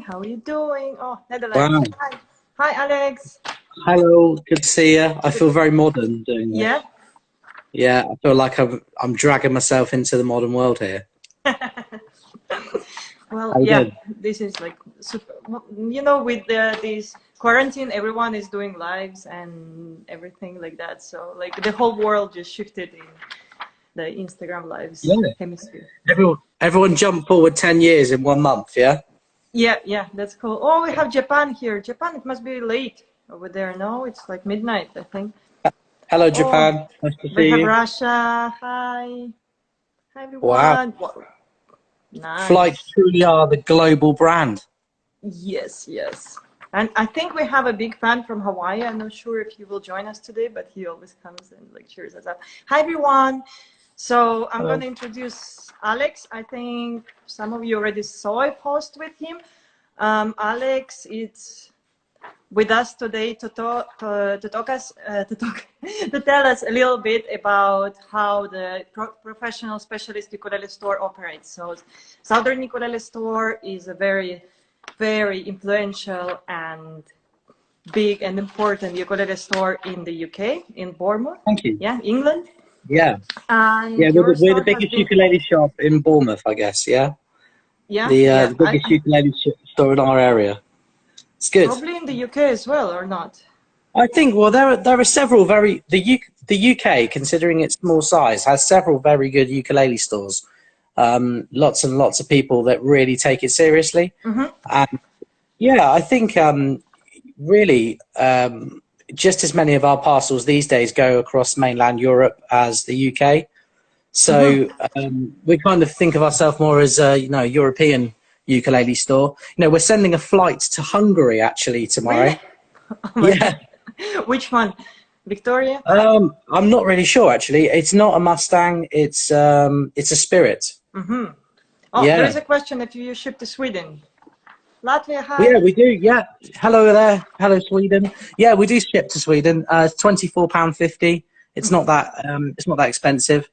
How are you doing? Oh, Netherlands. Wow. Hi. Hi, Alex. Hello, good to see you. I feel very modern doing this. Yeah. Yeah, I feel like I'm dragging myself into the modern world here. Well, How you yeah, doing? this is like super. With this quarantine, everyone is doing lives and everything like that. So, like, the whole world just shifted in the Instagram lives Yeah. hemisphere. Everyone jump forward 10 years in 1 month, yeah? Yeah, yeah, that's cool. Oh, we have Japan here. Japan, it must be late over there. No, it's like midnight, I think. Hello, Oh, Japan. Nice to we see have you. Russia. Hi. Hi, Wow. everyone. Wow. Flights Nice. truly are the global brand. Yes, yes. And I think we have a big fan from Hawaii. I'm not sure if he will join us today, but he always comes and like cheers us up. Hi, everyone. So I'm going Hello. to introduce Alex. I think some of you already saw a post with him. Alex is with us today to tell us a little bit about how the professional specialist ukulele store operates. So Southern Ukulele Store is a very influential and big and important ukulele store in the UK, in Bournemouth, Thank you. yeah, England. Yeah. And Yeah, your we're the store has biggest been, ukulele shop in Bournemouth, I guess, yeah? yeah, The yeah, biggest ukulele store in our area. It's good. probably in the UK as well, or not? I think, well, there are several the UK, considering its small size, has several very good ukulele stores. Lots and lots of people that really take it seriously. Mm-hmm. And yeah, I think really just as many of our parcels these days go across mainland Europe as the UK. Mm-hmm. So we kind of think of ourselves more as a European ukulele store. We're sending a flight to Hungary actually tomorrow. Really? Oh my Yeah. God. Which one? Victoria? I'm not really sure actually. It's not a Mustang. It's a Spirit. Mm-hmm. Oh, there is Yeah. a question if you ship to Sweden. Latvia, Yeah, hi. we do. Yeah. Hello there. Hello, Sweden. Yeah, we do ship to Sweden. It's £24.50. It's not that expensive.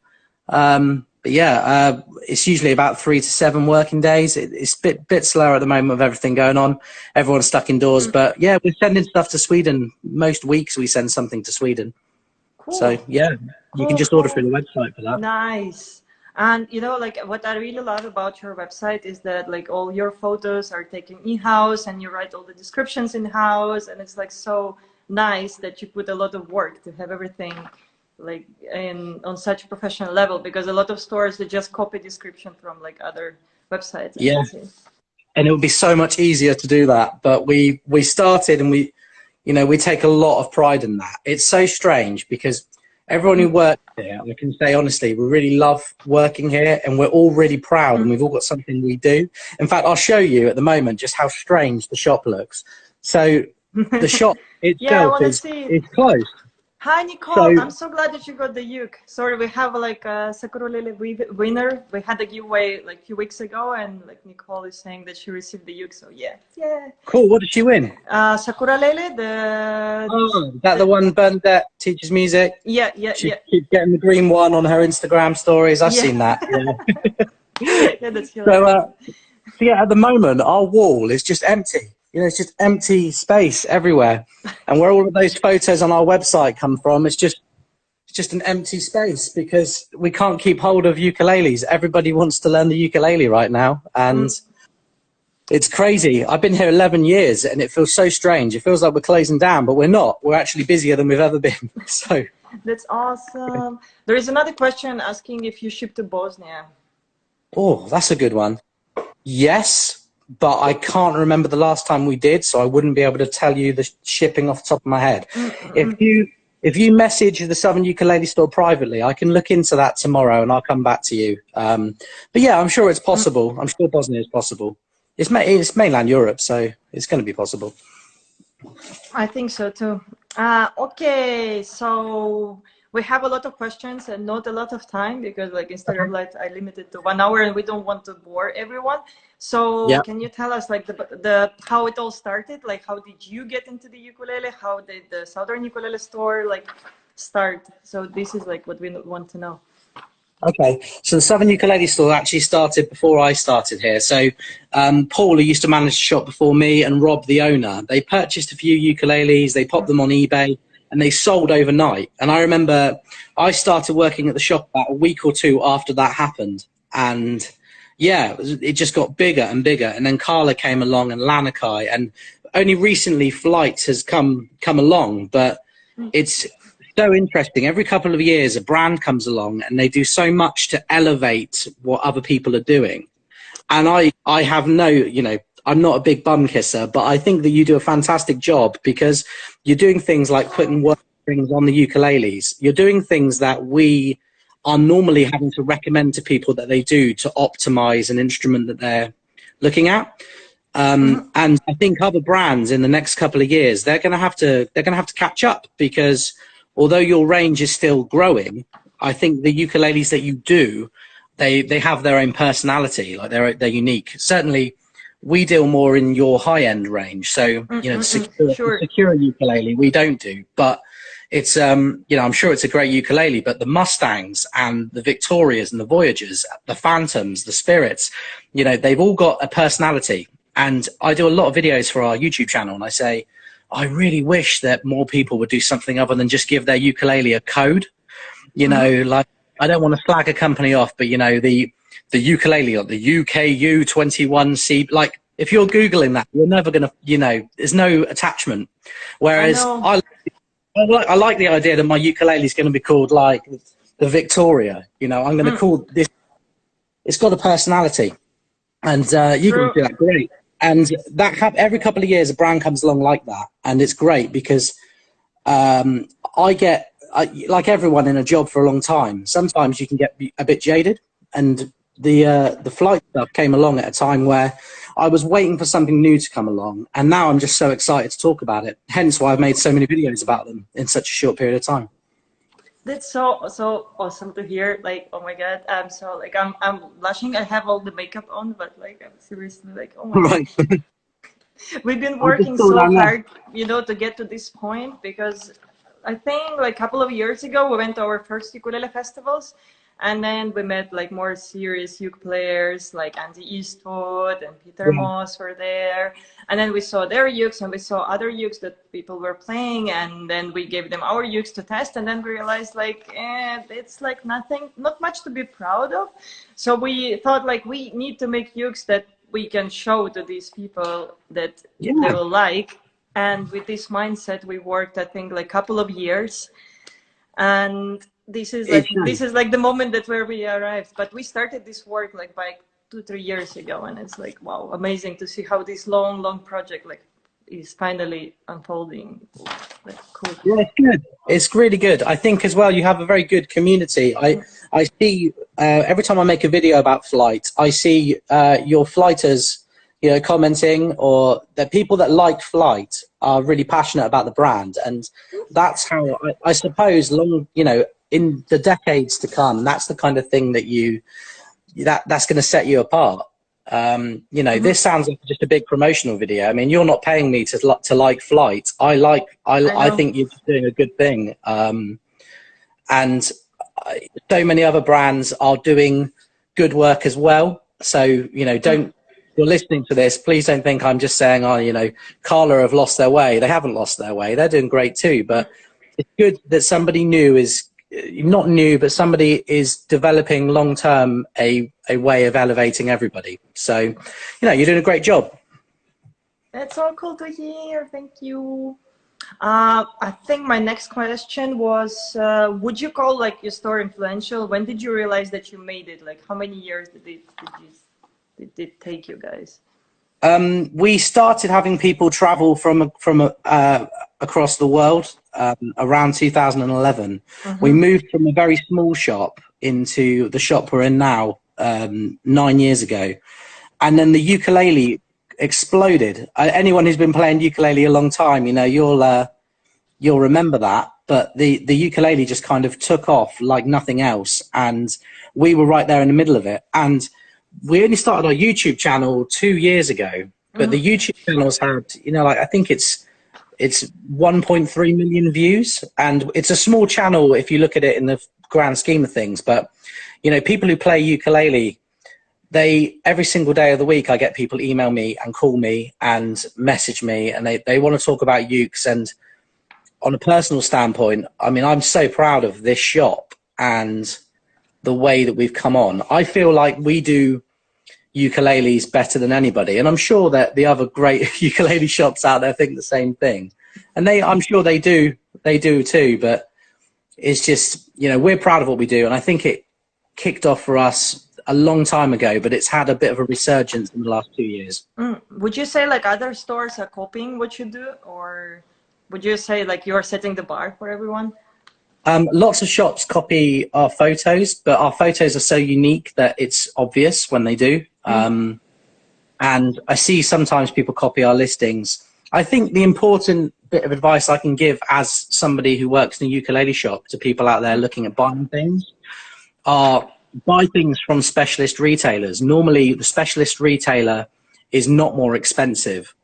But yeah, it's usually about 3 to 7 working days. It's a bit slower at the moment with everything going on. Everyone's stuck indoors. But yeah, we're sending stuff to Sweden. Most weeks we send something to Sweden. So Cool. yeah, you can Cool, just order through cool. the website for that. Nice. And like what I really love about your website is that like all your photos are taken in-house and you write all the descriptions in-house, and it's like so nice that you put a lot of work to have everything like on such a professional level, because a lot of stores they just copy description from like other websites, and Yeah, that's it. and it would be so much easier to do that. But we started, and we take a lot of pride in that. It's so strange because everyone who works here, I can say honestly, we really love working here, and we're all really proud, and we've all got something we do. In fact, I'll show you at the moment just how strange the shop looks. So the shop Yeah, I itself want to see it. is closed. Hi, So Nicole. I'm so glad that you got the uke. Sorry, we have like a Sakurulele winner. We had a giveaway like a few weeks ago, and like Nicole is saying that she received the uke. So yeah, yeah. cool. What did she win? Sakuralele, Oh, is that the one Bernadette teaches music? yeah, yeah, She yeah, keeps getting the green one on her Instagram stories. I've yeah. seen that. Yeah. Yeah, that's So, hilarious. so yeah, at the moment, our wall is just empty. It's just empty space everywhere. And where all of those photos on our website come from, it's just an empty space because we can't keep hold of ukuleles. Everybody wants to learn the ukulele right now. And it's crazy. I've been here 11 years and it feels so strange. It feels like we're closing down, but we're not. We're actually busier than we've ever been. So, That's awesome. There is another question asking if you ship to Bosnia. oh, that's a good one. Yes, but I can't remember the last time we did, so I wouldn't be able to tell you the shipping off the top of my head. If you message the Southern Ukulele Store privately, I can look into that tomorrow and I'll come back to you. But yeah, I'm sure it's possible. I'm sure Bosnia is possible. It's mainland Europe, so it's going to be possible. I think so too. Okay, so we have a lot of questions and not a lot of time because like Instagram Okay. Live I limited to 1 hour and we don't want to bore everyone. So Yeah. can you tell us like the how it all started? Like how did you get into the ukulele? How did the Southern Ukulele Store like start? So this is like what we want to know. Okay, so the Southern Ukulele Store actually started before I started here. So Paul, who used to manage the shop before me, and Rob, the owner, they purchased a few ukuleles, they popped them on eBay, and they sold overnight. And I remember I started working at the shop about a week or two after that happened. And yeah, it just got bigger and bigger. And then Carla came along and Lanakai, and only recently Flight has come along, but it's so interesting. Every couple of years, a brand comes along and they do so much to elevate what other people are doing. And I have no, you know, I'm not a big bum kisser, but I think that you do a fantastic job because you're doing things like putting work strings on the ukuleles. You're doing things that we are normally having to recommend to people that they do to optimize an instrument that they're looking at. And I think other brands in the next couple of years, they're going to have to catch up because although your range is still growing, I think the ukuleles that you do, they have their own personality, like they're unique. Certainly, we deal more in your high end range, so you know the secure ukulele we don't do, but it's you know, I'm sure it's a great ukulele, but the Mustangs and the Victorias and the Voyagers, the Phantoms, the Spirits, you know, they've all got a personality. And I do a lot of videos for our YouTube channel, and I say, I really wish that more people would do something other than just give their ukulele a code. You know, like, I don't want to flag a company off, but you know, the ukulele or the UKU21C, like if you're Googling that, you're never going to, you know, there's no attachment. Whereas I like the idea that my ukulele is going to be called like the Victoria, you know, I'm going to call this, it's got a personality, and you can do that great. And that every couple of years, a brand comes along like that, and it's great because I get, like everyone in a job for a long time, sometimes you can get a bit jaded. And the Flight stuff came along at a time where I was waiting for something new to come along, and now I'm just so excited to talk about it. Hence why I've made so many videos about them in such a short period of time. That's so awesome to hear. Like, oh my god, I'm blushing. I have all the makeup on, but like I'm seriously like, oh my god. We've been working so hard, you know, to get to this point, because I think like a couple of years ago we went to our first ukulele festivals, and then we met like more serious uke players like Andy Eastwood and Peter Moss were there, and then we saw their ukes and we saw other ukes that people were playing, and then we gave them our ukes to test, and then we realized like it's like not much to be proud of. So we thought like we need to make ukes that we can show to these people that they will like. And with this mindset, we worked, I think, like a couple of years. And this is like the moment that where we arrived. But we started this work like by 2-3 years ago, and it's like, wow, amazing to see how this long project like is finally unfolding. Like, cool. Yeah, it's good. It's really good. I think as well, you have a very good community. I see every time I make a video about Flight, I see your flighters, you know, commenting, or the people that like Flight are really passionate about the brand. And that's how I suppose you know, in the decades to come, that's the kind of thing that that's going to set you apart. You know, this sounds like just a big promotional video. I mean, you're not paying me to like Flight. I think you're doing a good thing. And so many other brands are doing good work as well. So, you know, you're listening to this, please don't think I'm just saying, oh, you know, Carla have lost their way. They haven't lost their way. They're doing great too. But it's good that somebody new is, not new, but somebody is developing long-term a way of elevating everybody. So, you know, you're doing a great job. That's all cool to hear. Thank you. I think my next question was, would you call like your store influential? When did you realize that you made it? Like, how many years did it take you guys? We started having people travel from across the world around 2011. We moved from a very small shop into the shop we're in now 9 years ago, and then the ukulele exploded. Anyone who's been playing ukulele a long time, you know, you'll remember that. But the ukulele just kind of took off like nothing else, and we were right there in the middle of it. And we only started our YouTube channel 2 years ago, but the YouTube channel's had, you know, like I think it's 1.3 million views, and it's a small channel if you look at it in the grand scheme of things. But, you know, people who play ukulele, every single day of the week, I get people email me and call me and message me, and they want to talk about ukes. And on a personal standpoint, I mean, I'm so proud of this shop and the way that we've come on. I feel like we do ukuleles better than anybody, and I'm sure that the other great ukulele shops out there think the same thing, and I'm sure they do too. But it's just, you know, we're proud of what we do, and I think it kicked off for us a long time ago, but it's had a bit of a resurgence in the last 2 years. Would you say like other stores are copying what you do, or would you say like you're setting the bar for everyone? Lots of shops copy our photos, but our photos are so unique that it's obvious when they do. And I see sometimes people copy our listings. I think the important bit of advice I can give as somebody who works in a ukulele shop to people out there looking at buying things are buy things from specialist retailers. Normally, the specialist retailer is not more expensive,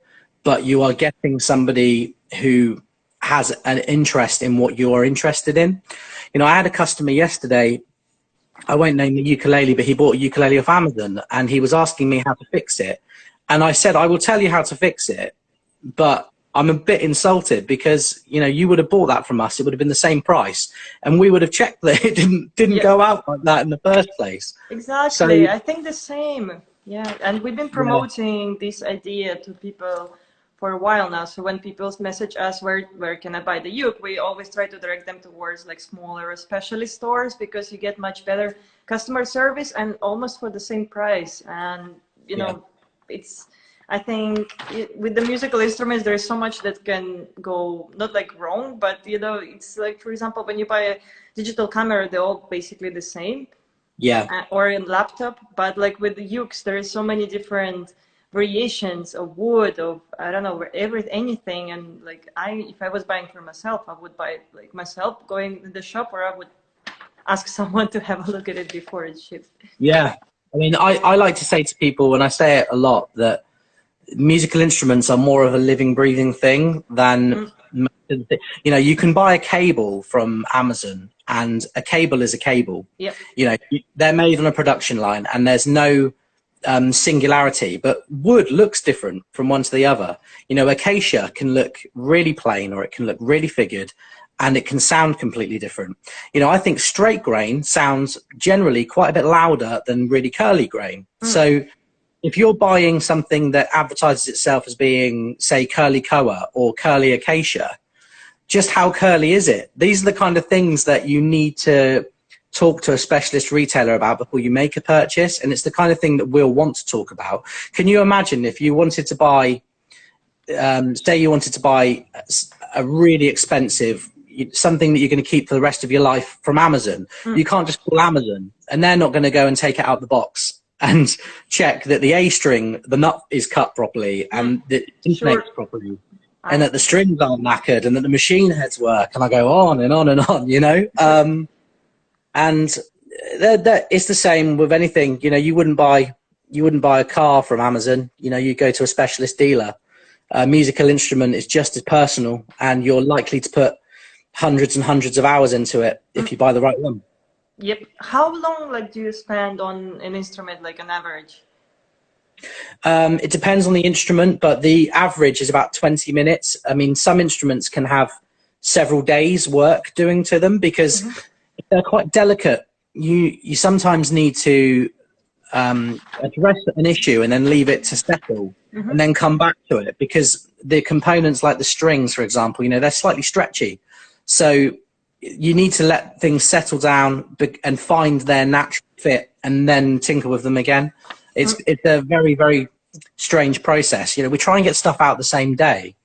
but you are getting somebody who has an interest in what you're interested in. You know, I had a customer yesterday, I won't name the ukulele, but he bought a ukulele off Amazon, and he was asking me how to fix it. And I said, I will tell you how to fix it, but I'm a bit insulted because, you know, you would have bought that from us. It would have been the same price, and we would have checked that it didn't go out like that in the first place. Exactly. So, I think the same. Yeah. And we've been promoting this idea to people for a while now. So when people message us, where can I buy the uke, we always try to direct them towards like smaller specialist stores, because you get much better customer service and almost for the same price. And, you know, I think with the musical instruments, there's so much that can go, not like wrong, but, you know, it's like, for example, when you buy a digital camera, they're all basically the same. Or a laptop. But like with the ukes, there is so many different variations of wood, of, I don't know, anything. And like if I was buying for myself, I would buy it like myself, going to the shop, or I would ask someone to have a look at it before it's shipped. Yeah. I mean, I like to say to people, and I say it a lot, that musical instruments are more of a living, breathing thing than, you know, you can buy a cable from Amazon, and a cable is a cable. You know, they're made on a production line, and there's no singularity, but wood looks different from one to the other. You know, acacia can look really plain, or it can look really figured, and it can sound completely different. You know, I think straight grain sounds generally quite a bit louder than really curly grain. So if you're buying something that advertises itself as being, say, curly koa or curly acacia, just how curly is it? These are the kind of things that you need to talk to a specialist retailer about before you make a purchase, and it's the kind of thing that we'll want to talk about. Can you imagine if you wanted to buy, say you wanted to buy a really expensive, something that you're going to keep for the rest of your life from Amazon? You can't just call Amazon, and they're not going to go and take it out of the box and check that the A string, the nut is cut properly, and that it's inflated properly, and that the strings aren't knackered, and that the machine heads work, and I go on and on and on, you know. And it's the same with anything. You know, you wouldn't buy a car from Amazon. You know, you go to a specialist dealer. A musical instrument is just as personal, and you're likely to put hundreds and hundreds of hours into it if you buy the right one. Yep. How long like do you spend on an instrument, like an average? It depends on the instrument, but the average is about 20 minutes. I mean, some instruments can have several days work doing to them, because they're quite delicate. You sometimes need to address an issue and then leave it to settle, and then come back to it, because the components like the strings, for example, you know, they're slightly stretchy. So you need to let things settle down and find their natural fit, and then tinker with them again. It's a very, very strange process. You know, we try and get stuff out the same day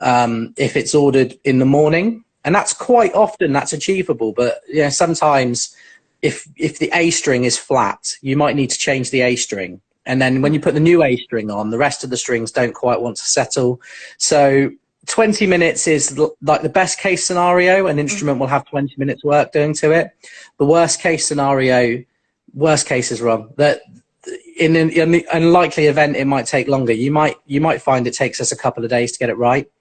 if it's ordered in the morning, and that's quite often that's achievable. But yeah, sometimes if the A string is flat, you might need to change the A string, and then when you put the new A string on, the rest of the strings don't quite want to settle. So 20 minutes is like the best case scenario. An instrument will have 20 minutes work doing to it. The worst case scenario, worst case is wrong, that in the unlikely event it might take longer. You might find it takes us a couple of days to get it right,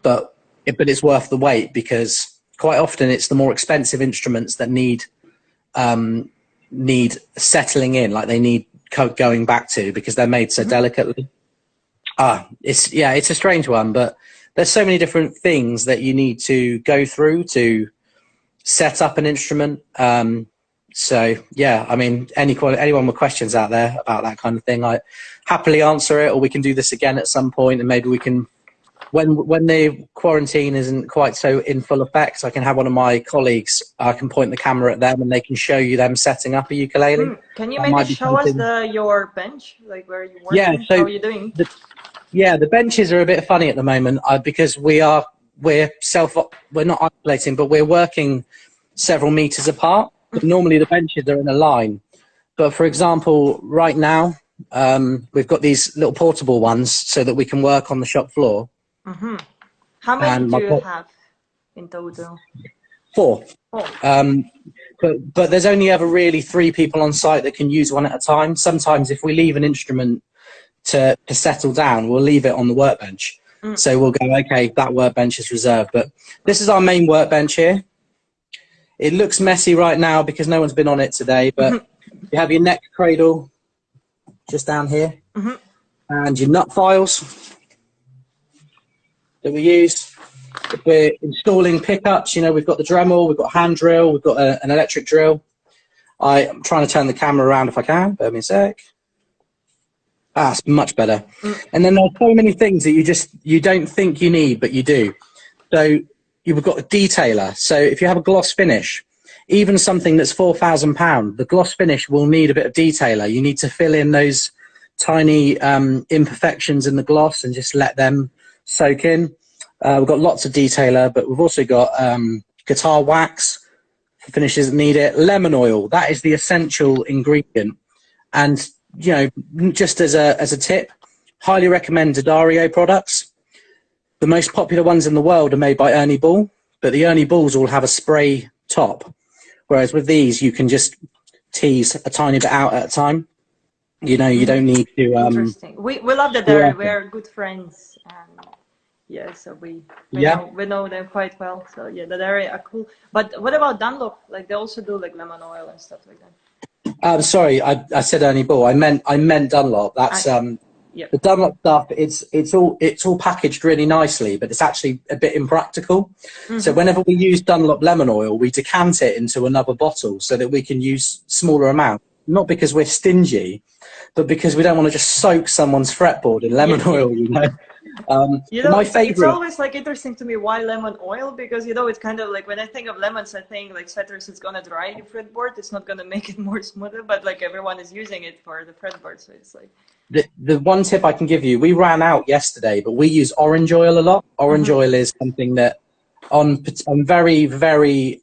but it's worth the wait, because quite often it's the more expensive instruments that need settling in, like they need going back to, because they're made so delicately. It's a strange one, but there's so many different things that you need to go through to set up an instrument. So yeah, I mean, anyone with questions out there about that kind of thing, I happily answer it, or we can do this again at some point, and maybe we can, when the quarantine isn't quite so in full effect, I can have one of my colleagues, I can point the camera at them and they can show you them setting up a ukulele. Can you maybe show us your bench, like where you're working? Yeah, so how are you doing? The benches are a bit funny at the moment because we're not isolating, but we're working several meters apart. Normally the benches are in a line, but for example, right now we've got these little portable ones so that we can work on the shop floor. How many do you have in total? 4. But there's only ever really 3 people on site that can use one at a time. Sometimes if we leave an instrument to settle down, we'll leave it on the workbench. So we'll go, okay, that workbench is reserved. But this is our main workbench here. It looks messy right now because no one's been on it today, but you have your neck cradle just down here, and your nut files that we use. If we're installing pickups, you know, we've got the Dremel, we've got a hand drill, we've got an electric drill. I'm trying to turn the camera around if I can. Bear me a sec. It's much better. And then there's so many things that you don't think you need, but you do. So you've got a detailer. So if you have a gloss finish, even something that's £4,000, the gloss finish will need a bit of detailer. You need to fill in those tiny imperfections in the gloss and just let them soak in. We've got lots of detailer, but we've also got guitar wax for finishes that need it. Lemon oil, that is the essential ingredient. And you know, just as a tip, highly recommend Daddario products. The most popular ones in the world are made by Ernie Ball, but the Ernie Balls all have a spray top, whereas with these you can just tease a tiny bit out at a time. You know, you don't need to. Interesting. We love Daddario. We're good friends. Yeah, so we know them quite well. So yeah, Daddario are cool. But what about Dunlop? Like they also do like lemon oil and stuff like that. Sorry, I said Ernie Ball. I meant Dunlop. That's the Dunlop stuff. It's all packaged really nicely, but it's actually a bit impractical. So whenever we use Dunlop lemon oil, we decant it into another bottle so that we can use smaller amount. Not because we're stingy, but because we don't want to just soak someone's fretboard in lemon oil. You know. You know, my favorite. It's always like interesting to me why lemon oil, because you know it's kind of like when I think of lemons, I think like citrus is gonna dry your fretboard. It's not gonna make it more smoother, but like everyone is using it for the fretboard, so it's like. The one tip I can give you, we ran out yesterday, but we use orange oil a lot. Orange oil is something that on very, very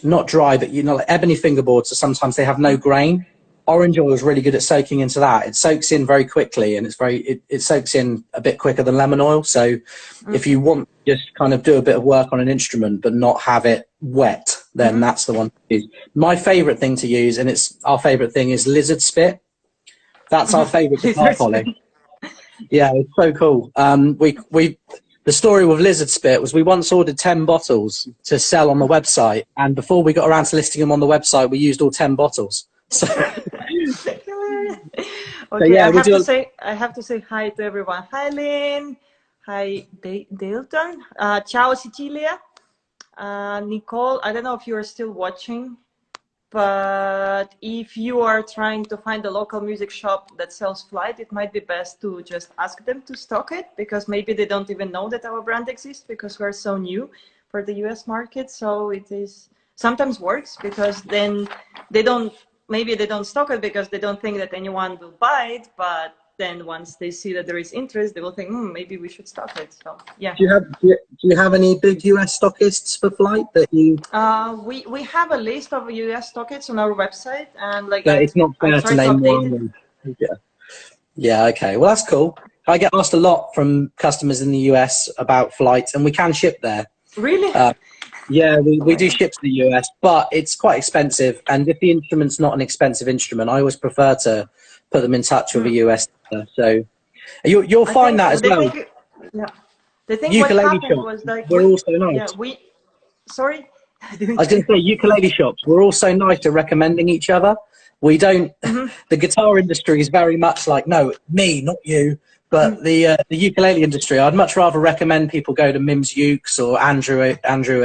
not dry, but you know, like ebony fingerboards, so sometimes they have no grain. Orange oil is really good at soaking into that. It soaks in very quickly, and it soaks in a bit quicker than lemon oil. So if you want to just kind of do a bit of work on an instrument but not have it wet, then that's the one to use. My favorite thing to use, and it's our favorite thing, is lizard spit. That's our favorite guitar polish. Yeah, it's so cool. The story with lizard spit was we once ordered 10 bottles to sell on the website, and before we got around to listing them on the website, we used all 10 bottles. So okay, so yeah, I have to say hi to everyone. Hi, Lynn. Hi, Dalton. Ciao, Cecilia. Nicole, I don't know if you are still watching, but if you are trying to find a local music shop that sells Flight, it might be best to just ask them to stock it, because maybe they don't even know that our brand exists because we're so new for the US market. So it is sometimes works, because then maybe they don't stock it because they don't think that anyone will buy it, but then once they see that there is interest, they will think, maybe we should stock it. So yeah. Do you have any big US stockists for Flight that you? We have a list of US stockists on our website, and like it's not fair to name one. Yeah. Okay. Well, that's cool. I get asked a lot from customers in the US about Flight, and we can ship there. Really? Yeah, we do ship to the US, but it's quite expensive. And if the instrument's not an expensive instrument, I always prefer to put them in touch with a US. So you'll find that as well. The thing Ukulele what happened shop, was like we're also nice. Yeah, Sorry? I was going to say, ukulele shops, we're all so nice at recommending each other. We don't, the guitar industry is very much like, no, me, not you. But the ukulele industry, I'd much rather recommend people go to Mims Ukes or Andrew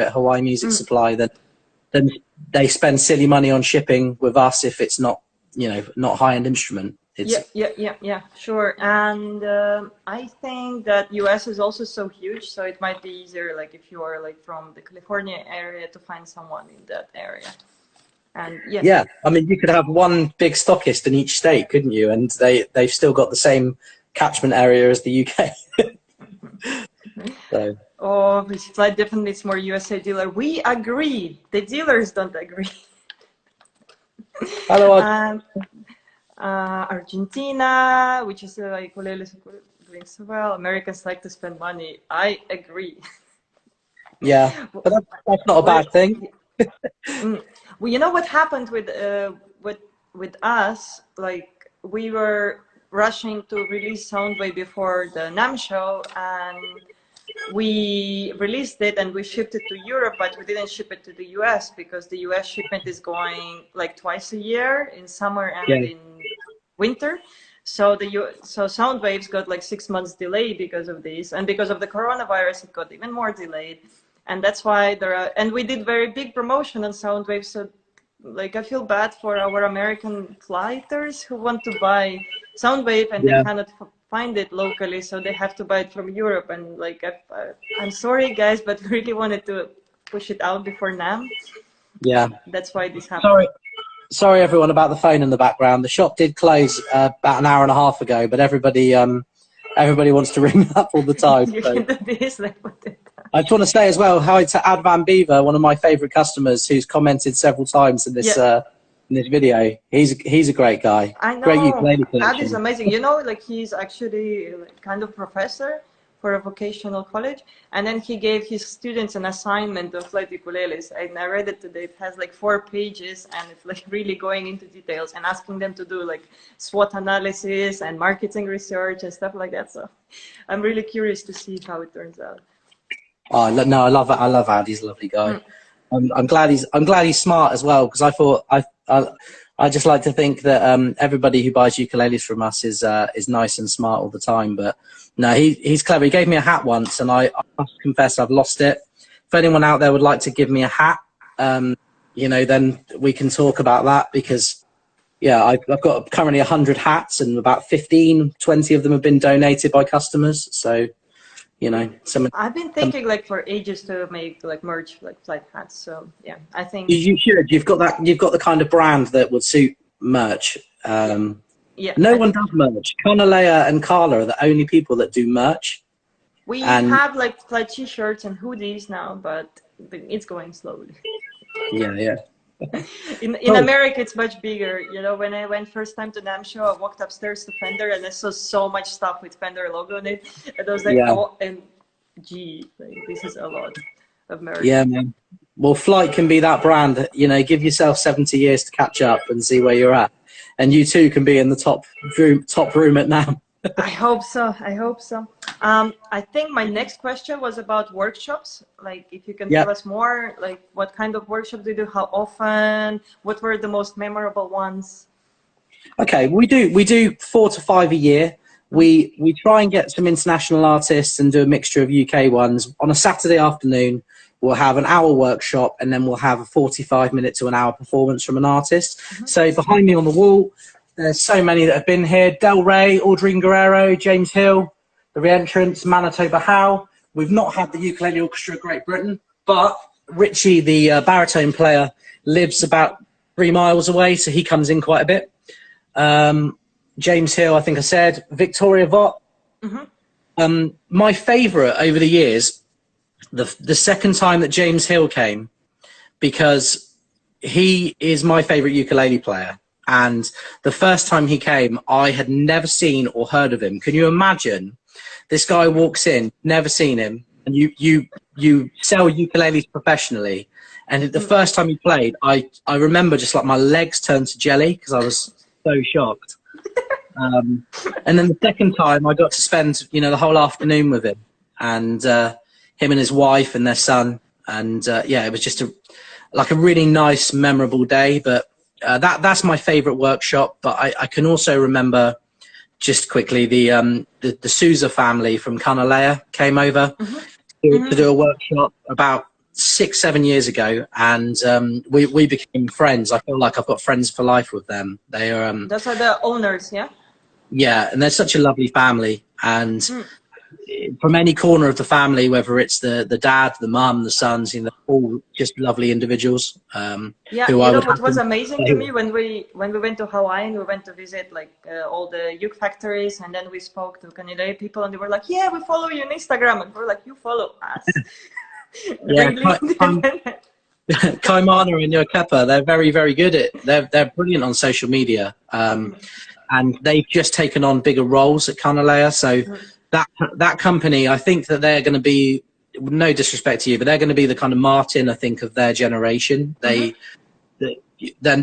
at Hawaii Music Supply than they spend silly money on shipping with us if it's not, you know, not high-end instrument. It's, yeah, sure. And I think that US is also so huge, so it might be easier, like if you are like from the California area, to find someone in that area. And yeah, I mean, you could have one big stockist in each state, couldn't you? And they've still got the same catchment area as the UK. So. Oh, Flight definitely is more USA dealer. We agree. The dealers don't agree. Hello. Argentina, which is like ukuleles doing so well. Americans like to spend money. I agree. Yeah, but that's not a bad thing. Well, you know what happened with us? Like, we were rushing to release Soundwave before the NAMM show, and we released it and we shipped it to Europe, but we didn't ship it to the US because the US shipment is going like twice a year, in summer and in winter. So Soundwaves got like 6 months delay because of this, and because of the coronavirus, it got even more delayed. And that's why and we did very big promotion on Soundwave. So like, I feel bad for our American flighters who want to buy Soundwave and they cannot find it locally, so they have to buy it from Europe. And like, I'm sorry guys, but we really wanted to push it out before NAMM. Yeah, that's why this happened. Sorry everyone about the phone in the background. The shop did close about an hour and a half ago, but everybody wants to ring up all the time. You so. can do this, like, I just want to say as well hi to Advan Beaver, one of my favourite customers, who's commented several times in this in this video. He's a great guy. I know. Great ukulele collection. Ad is amazing. You know, like, he's actually like kind of professor for a vocational college, and then he gave his students an assignment of flightukuleles, and I read it today. It has like 4 pages, and it's like really going into details and asking them to do like SWOT analysis and marketing research and stuff like that. So I'm really curious to see how it turns out. Oh no, I love it. I love Ad. He's a lovely guy. I'm glad he's smart as well, because I thought I just like to think that everybody who buys ukuleles from us is nice and smart all the time. But no, he's clever. He gave me a hat once, and I must confess I've lost it. If anyone out there would like to give me a hat, you know, then we can talk about that, because yeah, I've got currently 100 hats, and about 20 of them have been donated by customers. So, you know, I've been thinking like for ages to make like merch, like flight hats. So yeah, I think you should. You've got the kind of brand that would suit merch. Yeah, no one does merch. Conalea and Carla are the only people that do merch. We have like flight t-shirts and hoodies now, but it's going slowly. Yeah. In America, it's much bigger. You know, when I went first time to NAMM show, I walked upstairs to Fender and I saw so much stuff with Fender logo on it, and I was like, oh, and gee, like, this is a lot of merch. Yeah, man. Well, Flight can be that brand. You know, give yourself 70 years to catch up and see where you're at, and you too can be in the top room at NAMM. I hope so. I hope so. I think my next question was about workshops. Like, if you can tell us more, like, what kind of workshops do you do? How often? What were the most memorable ones? Okay, we do 4 to 5 a year. We try and get some international artists and do a mixture of UK ones. On a Saturday afternoon, we'll have an hour workshop, and then we'll have a 45-minute to an hour performance from an artist. So behind me on the wall, there's so many that have been here: Del Rey, Audrey Guerrero, James Hill, The Reentrance, Manitoba Howe. We've not had the Ukulele Orchestra of Great Britain, but Richie, the baritone player, lives about 3 miles away, so he comes in quite a bit. James Hill, I think I said. Victoria Vott. My favourite over the years, the second time that James Hill came, because he is my favourite ukulele player. And the first time he came, I had never seen or heard of him. Can you imagine? This guy walks in, never seen him, and you sell ukuleles professionally. And the first time he played, I remember just like my legs turned to jelly because I was so shocked. And then the second time, I got to spend the whole afternoon with him, and him and his wife and their son. And yeah, it was just like a really nice, memorable day. But that's my favourite workshop. But I can also remember, just quickly, the Sousa family from Canalea came over to do a workshop about 6-7 years ago, and we became friends. I feel like I've got friends for life with them. They are Those are the owners, yeah? yeah, and they're such a lovely family. And from any corner of the family, whether it's the dad, the mum, the sons, you know, all just lovely individuals. Yeah, Who you I know would what was happen amazing to me when we went to Hawaii and we went to visit like all the uke factories, and then we spoke to Canadian people and they were like, "Yeah, we follow you on Instagram," and we're like, "You follow us?" yeah, Really? Kaimana and Yokepa, they're very, very good at. They're brilliant on social media, and they've just taken on bigger roles at Kanalea. So that company, I think that they're going to be, no disrespect to you, but they're going to be the kind of Martin, I think, of their generation. Then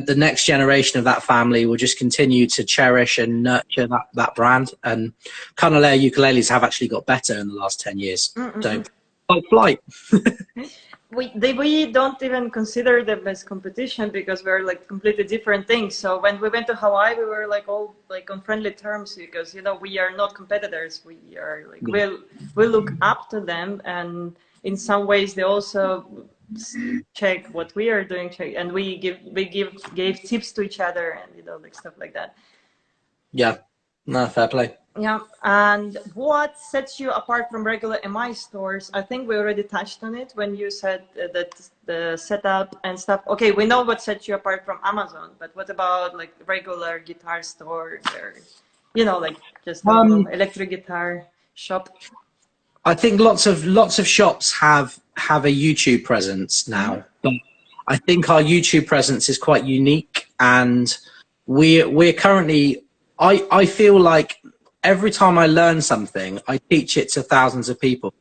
the next generation of that family will just continue to cherish and nurture that brand. And Kanalea ukuleles have actually got better in the last 10 years. So, like Flight. We don't even consider them as competition because we're like completely different things. So when we went to Hawaii, we were like all like on friendly terms because, you know, we are not competitors. We are like, we look up to them, and in some ways they also check what we are doing, and we gave tips to each other, and, you know, like stuff like that. Yeah, no, fair play. Yeah, and what sets you apart from regular MI stores? I think we already touched on it when you said that the setup and stuff. Okay, we know what sets you apart from Amazon, but what about like regular guitar stores, or, you know, like just normal electric guitar shop? I think lots of shops have a YouTube presence now, but I think our YouTube presence is quite unique, and we're currently. I feel like every time I learn something, I teach it to thousands of people.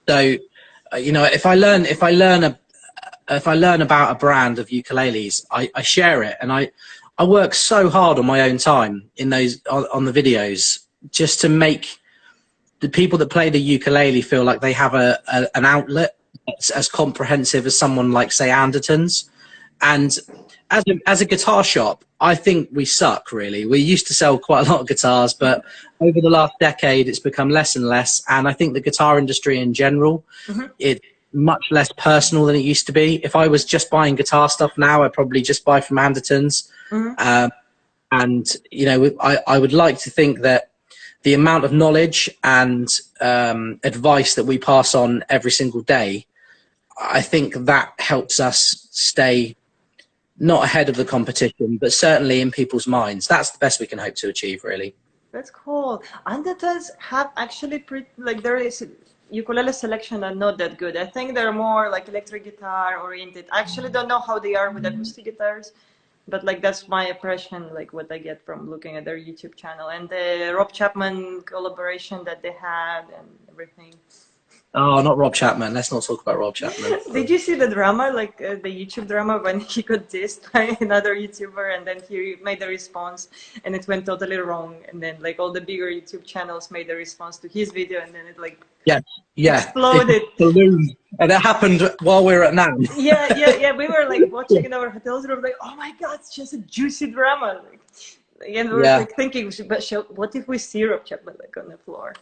So, you know, if I learn about a brand of ukuleles, I share it, and I work so hard on my own time in those on the videos just to make the people that play the ukulele feel like they have an outlet that's as comprehensive as someone like, say, Anderton's. And as a guitar shop, I think we suck, really. We used to sell quite a lot of guitars, but over the last decade, it's become less and less. And I think the guitar industry in general, it's much less personal than it used to be. If I was just buying guitar stuff now, I'd probably just buy from Anderton's. And, you know, I would like to think that the amount of knowledge and advice that we pass on every single day, I think that helps us stay not ahead of the competition, but certainly in people's minds. That's the best we can hope to achieve, really. That's cool. Undertones have actually like, there is ukulele selection are not that good. I think they're more like electric guitar oriented. I actually don't know how they are with acoustic guitars, but like that's my impression, like what I get from looking at their YouTube channel and the Rob Chapman collaboration that they had and everything. Oh, not Rob Chapman. Let's not talk about Rob Chapman. Did you see the drama, like the YouTube drama when he got dissed by another YouTuber and then he made a response and it went totally wrong, and then like all the bigger YouTube channels made a response to his video and then it like exploded. Ballooned. And it happened while we were at NAM. Yeah. We were like watching in our hotels room, like, oh my God, it's just a juicy drama. Like, and we were like thinking, but what if we see Rob Chapman like on the floor?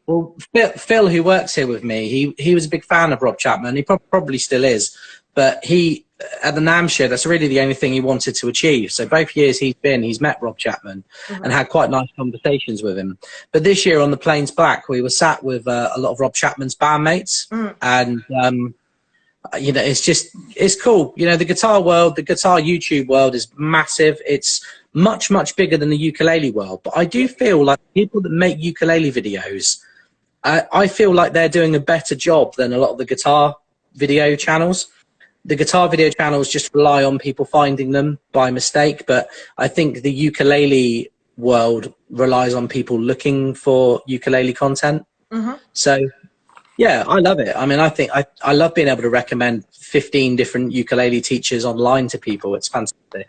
Well, Phil, who works here with me, he was a big fan of Rob Chapman. He probably still is, but he at the NAM show, that's really the only thing he wanted to achieve. So both years he's met Rob Chapman and had quite nice conversations with him. But this year on the planes back, we were sat with a lot of Rob Chapman's bandmates, and you know, it's cool. You know, the guitar world, the guitar YouTube world is massive. It's much bigger than the ukulele world. But I do feel like people that make ukulele videos, I feel like they're doing a better job than a lot of the guitar video channels. The guitar video channels just rely on people finding them by mistake, but I think the ukulele world relies on people looking for ukulele content. So yeah, I love it. I mean, I think I love being able to recommend 15 different ukulele teachers online to people. It's fantastic.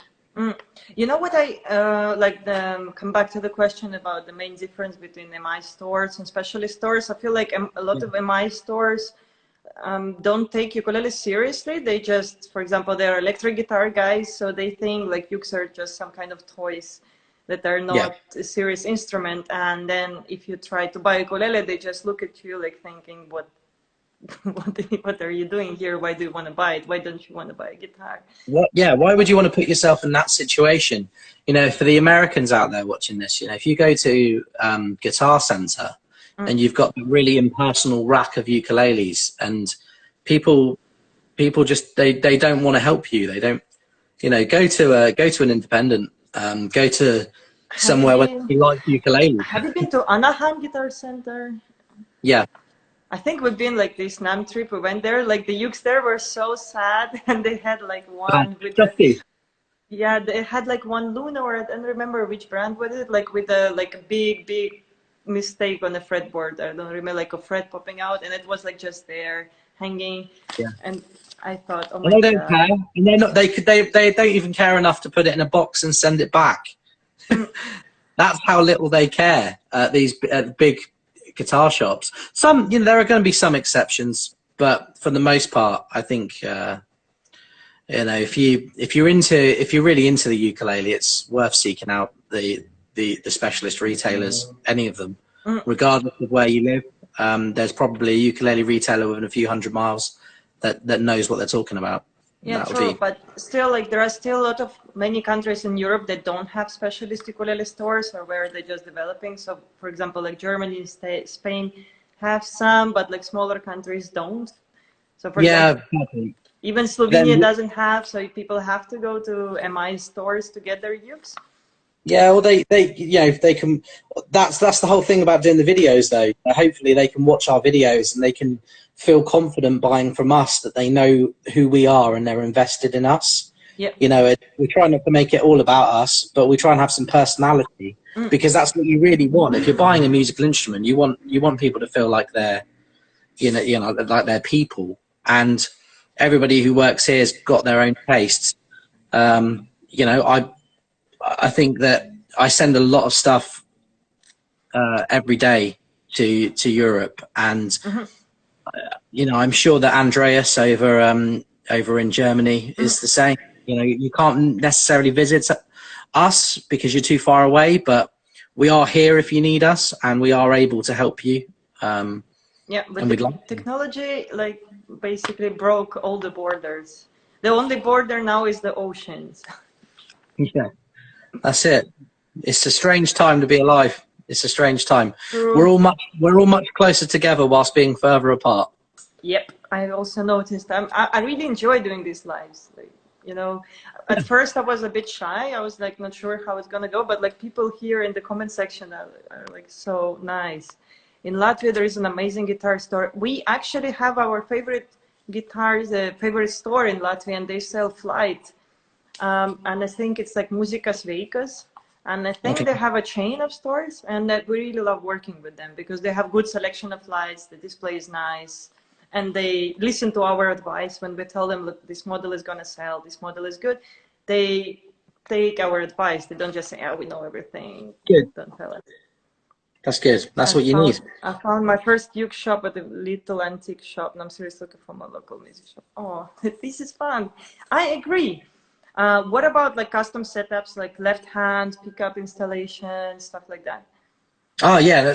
You know what I like, come back to the question about the main difference between MI stores and specialist stores. I feel like a lot of MI stores don't take ukuleles seriously. They just, for example, they're electric guitar guys, so they think like ukes are just some kind of toys that are Yeah. not a serious instrument. And then if you try to buy a ukulele, they just look at you like thinking, what what are you doing here? Why do you want to buy it? Why don't you want to buy a guitar? What? Yeah. Why would you want to put yourself in that situation? You know, for the Americans out there watching this, you know, if you go to Guitar Center and you've got a really impersonal rack of ukuleles, and people just they don't want to help you. They don't, you know, go to an independent, go to somewhere where you like ukuleles. Have you been to Anaheim Guitar Center? Yeah. I think we've been like this NAM trip. We went there. Like the ukes there were so sad, and they had like one with the, yeah, they had like one Luna, or I don't remember which brand was it. Like with a like a big mistake on the fretboard. I don't remember, like a fret popping out, and it was like just there hanging. Yeah. And I thought, oh my and they god. don't care. And they're not. They don't even care enough to put it in a box and send it back. That's how little they care at these big guitar shops. Some, you know, there are going to be some exceptions, but for the most part, I think you know, if you're really into the ukulele, it's worth seeking out the specialist retailers, any of them, regardless of where you live. There's probably a ukulele retailer within a few hundred miles that knows what they're talking about. Yeah, true, but still, like, there are still many countries in Europe that don't have specialist ukulele stores, or where they're just developing. So, for example, like Germany, Spain have some, but like smaller countries don't. So, for example, even Slovenia doesn't have, so people have to go to MI stores to get their ukes. Yeah, well, they you know, they can. That's the whole thing about doing the videos, though. Hopefully, they can watch our videos and they can feel confident buying from us, that they know who we are and they're invested in us. Yeah. You know, we try not to make it all about us, but we try and have some personality, because that's what you really want. If you're buying a musical instrument, you want people to feel like they're, you know, like they're people. And everybody who works here has got their own tastes. You know, I think that I send a lot of stuff every day to Europe, and you know, I'm sure that Andreas over in Germany is the same. You know, you can't necessarily visit us because you're too far away, but we are here if you need us, and we are able to help you. Yeah, but the technology like basically broke all the borders. The only border now is the oceans. Yeah, that's it. It's a strange time to be alive. It's a strange time. True. We're all much closer together whilst being further apart. Yep, I also noticed. I really enjoy doing these lives. Like, you know, at first I was a bit shy. I was like not sure how it's gonna go, but like people here in the comment section are like so nice. In Latvia, there is an amazing guitar store. We actually have our favorite guitars, favorite store in Latvia, and they sell Flight. And I think it's like Mūzikas Veikas. And I think they have a chain of stores, and that we really love working with them because they have good selection of lights, the display is nice, and they listen to our advice when we tell them, look, this model is going to sell, this model is good. They take our advice. They don't just say, oh, we know everything. Good. Don't tell us. That's good. That's what you need. I found my first uke shop at a little antique shop, and I'm seriously looking for my local music shop. Oh, this is fun. I agree. What about like custom setups, like left hand pickup installation, stuff like that? Oh yeah,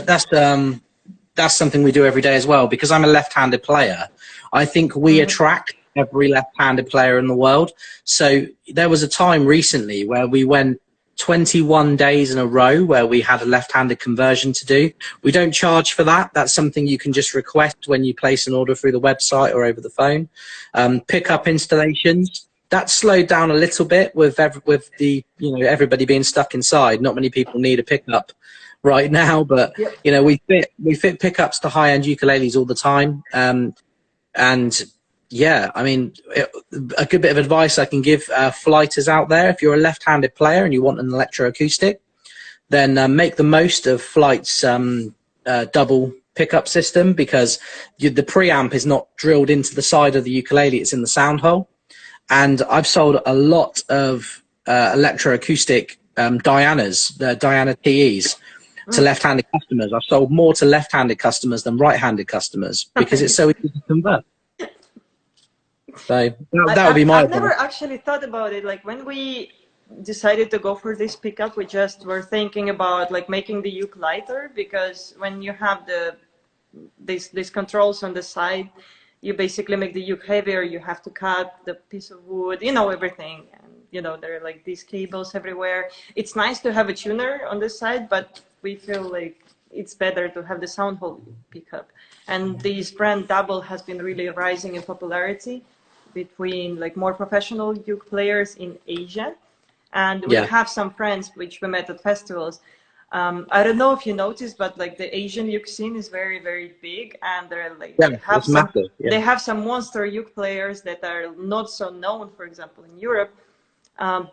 that's something we do every day as well. Because I'm a left-handed player, I think we attract every left-handed player in the world. So there was a time recently where we went 21 days in a row where we had a left-handed conversion to do. We don't charge for that. That's something you can just request when you place an order through the website or over the phone. Pickup installations. That slowed down a little bit with the, you know, everybody being stuck inside. Not many people need a pickup right now, but you know, we fit pickups to high-end ukuleles all the time. And yeah, I mean, a good bit of advice I can give flighters out there: if you're a left-handed player and you want an electroacoustic, then make the most of Flight's double pickup system, because the preamp is not drilled into the side of the ukulele; it's in the sound hole. And I've sold a lot of electroacoustic Dianas, the Diana TEs, to left-handed customers. I've sold more to left-handed customers than right-handed customers because it's so easy to convert. So that would be my I've advice. never actually thought about it. Like when we decided to go for this pickup, we just were thinking about like making the uke lighter, because when you have these controls on the side, you basically make the uke heavier. You have to cut the piece of wood, you know, everything. And, you know, there are like these cables everywhere. It's nice to have a tuner on the side, but we feel like it's better to have the sound hole pickup. And this brand Double has been really rising in popularity between like more professional uke players in Asia. And we Yeah, have some friends which we met at festivals. I don't know if you noticed, but like the Asian uke scene is very, very big, and they're like yeah, it's massive. Yeah, they have some monster uke players that are not so known, for example, in Europe,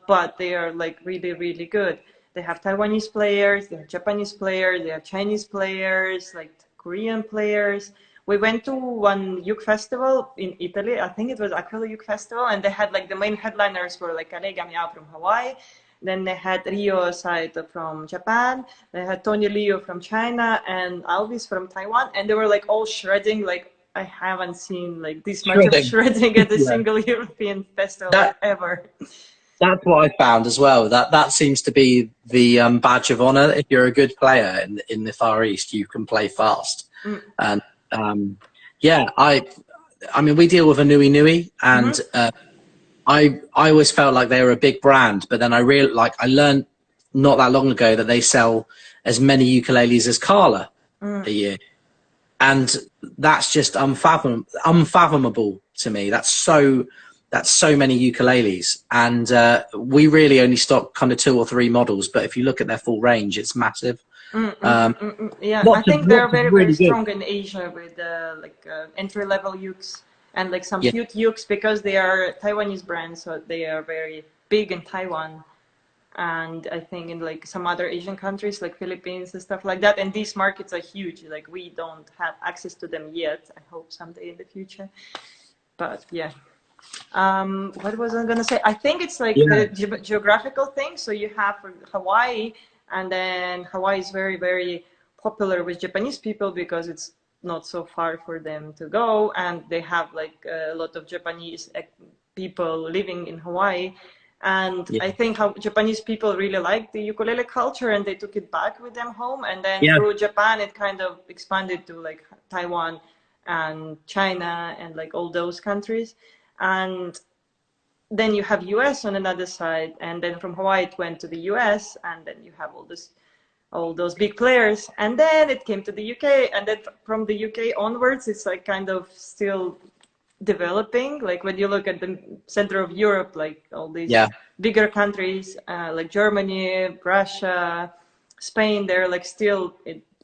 but they are like really, really good. They have Taiwanese players, they have Japanese players, they have Chinese players, like Korean players. We went to one uke festival in Italy. I think it was Aquila Uke Festival, and they had like the main headliners were like Kale Gamia from Hawaii. Then they had Ryo Saito from Japan. They had Tony Liu from China and Alvis from Taiwan, and they were like all shredding. Like I haven't seen like this much of shredding. shredding at a Yeah, single European festival that ever. that's what I found as well. That seems to be the badge of honor. If you're a good player in the Far East, you can play fast. Mm. And yeah, I mean, we deal with a Nui Nui, and Mm-hmm. I always felt like they were a big brand, but then I learned not that long ago that they sell as many ukuleles as Carla a year, and that's just unfathomable to me. That's so many ukuleles, and we really only stock kind of 2 or 3 models. But if you look at their full range, it's massive. Yeah, I think they're Lots of very, very really good. strong in Asia with entry-level ukes and like some Yeah, cute ukes, because they are Taiwanese brands, so they are very big in Taiwan. And I think in like some other Asian countries like Philippines and stuff like that. And these markets are huge. Like we don't have access to them yet. I hope someday in the future. But yeah. What was I gonna say? I think it's like yeah, the geographical thing. So you have Hawaii, and then Hawaii is very, very popular with Japanese people because it's not so far for them to go, and they have like a lot of Japanese people living in Hawaii. And yeah, I think how Japanese people really like the ukulele culture, and they took it back with them home. And then yeah, through Japan, it kind of expanded to like Taiwan and China and like all those countries. And then you have US on another side, and then from Hawaii it went to the US, and then you have all those big players, and then it came to the UK, and then from the UK onwards it's like kind of still developing. Like when you look at the center of Europe, like all these yeah, bigger countries like Germany, Russia, Spain, they're like still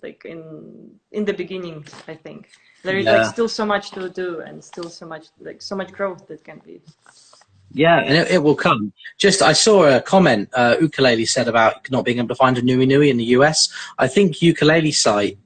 like in the beginning. I think there is like yeah. still so much to do, and still so much growth that can be. Yeah, and it will come. Just I saw a comment Ukulele said about not being able to find a Nui Nui in the US. I think Ukulele site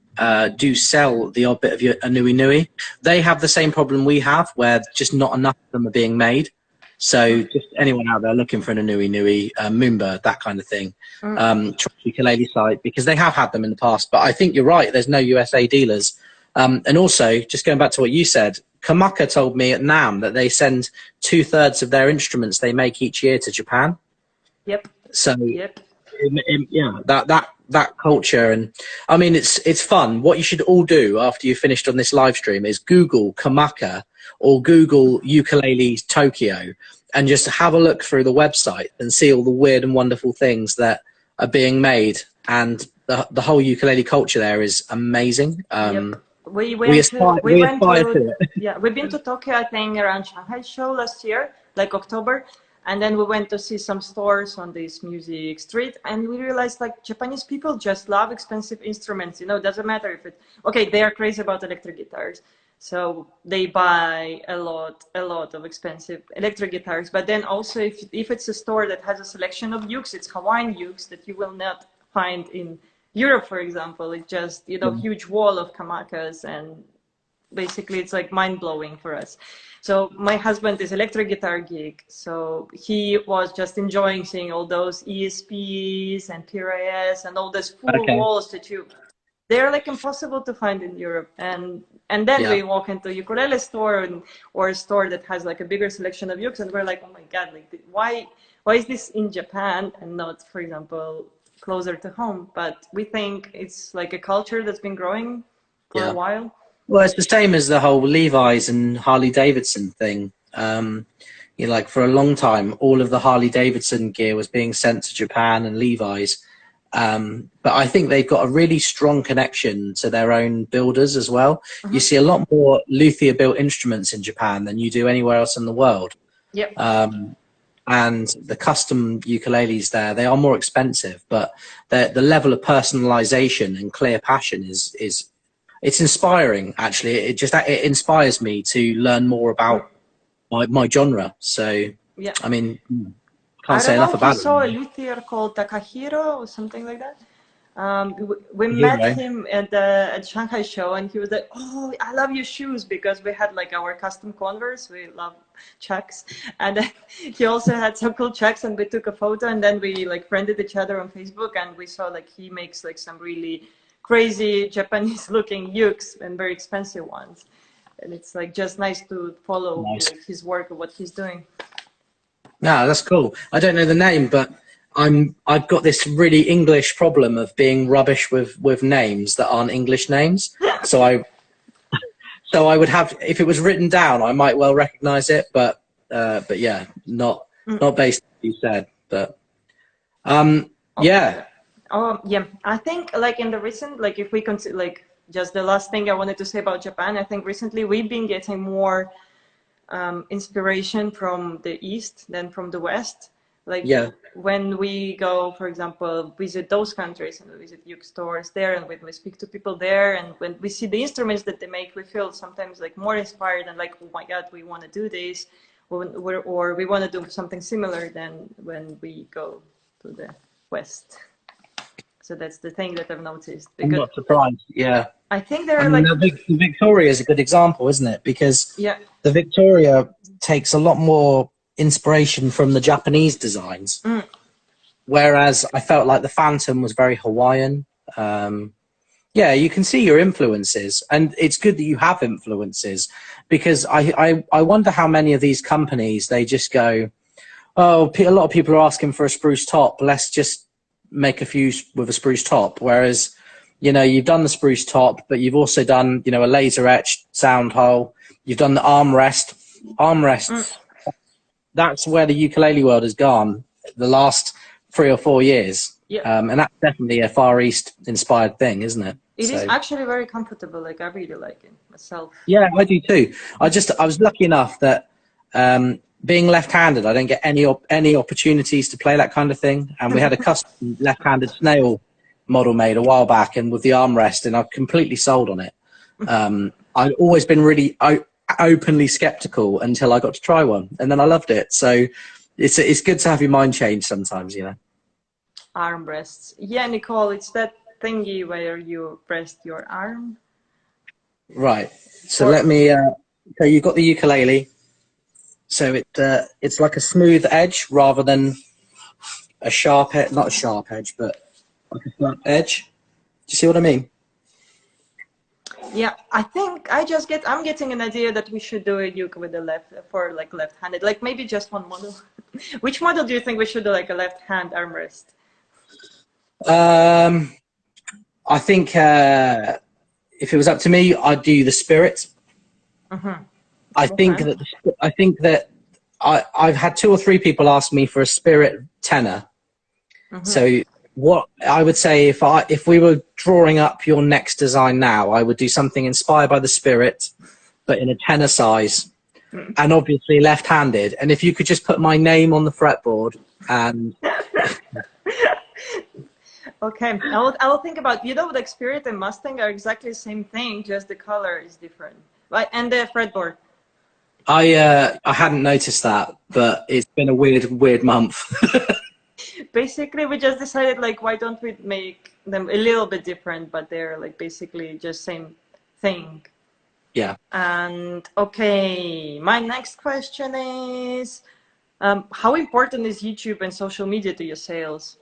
do sell the odd bit of a Nui Nui. They have the same problem we have, where just not enough of them are being made. So just anyone out there looking for a Nui Nui, Moomba, that kind of thing, try Ukulele site, because they have had them in the past. But I think you're right. There's no USA dealers. And also, just going back to what you said, Kamaka told me at NAM that they send 2/3 of their instruments they make each year to Japan. Yep. So Yep. yeah, that culture, and I mean it's fun. What you should all do after you've finished on this live stream is Google Kamaka or Google Ukuleles Tokyo, and just have a look through the website and see all the weird and wonderful things that are being made. And the whole ukulele culture there is amazing. Yep. We We went aspire to to it. yeah, we've been to Tokyo, I think, around Shanghai show last year, like October. And then we went to see some stores on this music street, and we realized like Japanese people just love expensive instruments. You know, it doesn't matter if it okay, they are crazy about electric guitars. So they buy a lot of expensive electric guitars. But then also if it's a store that has a selection of ukes, it's Hawaiian ukes that you will not find in Europe, for example. It's just, you know, huge wall of kamakas, and basically it's like mind-blowing for us. So my husband is electric guitar geek, so he was just enjoying seeing all those ESPs and PRS and all those full Okay. walls that they're like impossible to find in Europe. And And then Yeah. we walk into ukulele store or a store that has like a bigger selection of ukes, and we're like, oh my god, like why is this in Japan and not, for example, closer to home? But we think it's like a culture that's been growing for a Yeah. while. Well, it's the same as the whole Levi's and Harley Davidson thing. You know, like for a long time, all of the Harley Davidson gear was being sent to Japan and Levi's. But I think they've got a really strong connection to their own builders as well. You see a lot more luthier built instruments in Japan than you do anywhere else in the world. Yep. And the custom ukuleles there, they are more expensive, but the level of personalization and clear passion is it's inspiring. Actually, it inspires me to learn more about my genre. So Yeah. I mean, I can't say don't know enough if you about saw a it. luthier called Takahiro or something like that. We met Hero. him at Shanghai show, and he was like, "Oh, I love your shoes," because we had like our custom Converse. We love Chucks, and he also had some cool Chucks, and we took a photo, and then we like friended each other on Facebook, and we saw like he makes like some really crazy Japanese-looking ukes and very expensive ones, and it's like just nice to follow Nice. like his work of what he's doing. No, that's cool. I don't know the name, but I've got this really English problem of being rubbish with names that aren't English names. So I would have, if it was written down, I might well recognize it, but yeah, not based on what you said. But yeah. Oh yeah, I think like in the recent, like if we consider like just the last thing I wanted to say about Japan, I think recently we've been getting more inspiration from the East than from the West. Like Yeah. when we go, for example, visit those countries and we visit uke stores there, and when we speak to people there, and when we see the instruments that they make, we feel sometimes like more inspired and like, oh my God, we want to do this, or we want to do something similar than when we go to the West. So that's the thing that I've noticed. I'm Because not surprised. Yeah. I think there I are mean, like, the Victoria is a good example, isn't it? Because yeah, the Victoria takes a lot more inspiration from the Japanese designs, whereas I felt like the Phantom was very Hawaiian. Yeah, you can see your influences, and it's good that you have influences, because I wonder how many of these companies, they just go, oh, a lot of people are asking for a spruce top, let's just make a few with a spruce top. Whereas, you know, you've done the spruce top, but you've also done, you know, a laser etched sound hole. You've done the armrests. That's where the ukulele world has gone the last 3 or 4 years. yeah. And that's definitely a Far East inspired thing, isn't it? It is So, actually very comfortable. Like I really like it myself. yeah, I do too. I was lucky enough that, being left-handed, I don't get any opportunities to play that kind of thing. And we had a custom left-handed snail model made a while back, and with the armrest, and I've completely sold on it. I'd always been really openly skeptical until I got to try one, and then I loved it. So it's good to have your mind changed sometimes, you know. Armrests. Yeah, Nicole, it's that thingy where you rest your arm. Right. So let me. So you've got the ukulele. So it's like a smooth edge rather than a sharp edge, not a sharp edge, but like a flat edge. Do you see what I mean? Yeah, I think I'm getting an idea that we should do a uke with the left-handed, like maybe just one model. Which model do you think we should do, like a left-hand armrest? I think if it was up to me, I'd do the Spirit. I think that I've had 2 or 3 people ask me for a Spirit tenor. So what I would say, if we were drawing up your next design now, I would do something inspired by the Spirit, but in a tenor size, and obviously left-handed. And if you could just put my name on the fretboard and. Okay, I will think about, you know, like Spirit and Mustang are exactly the same thing, just the color is different. Right, and the fretboard. I hadn't noticed that, but it's been a weird month. Basically, we just decided, like, why don't we make them a little bit different, but they're like basically just same thing. Yeah. And okay, my next question is, how important is YouTube and social media to your sales?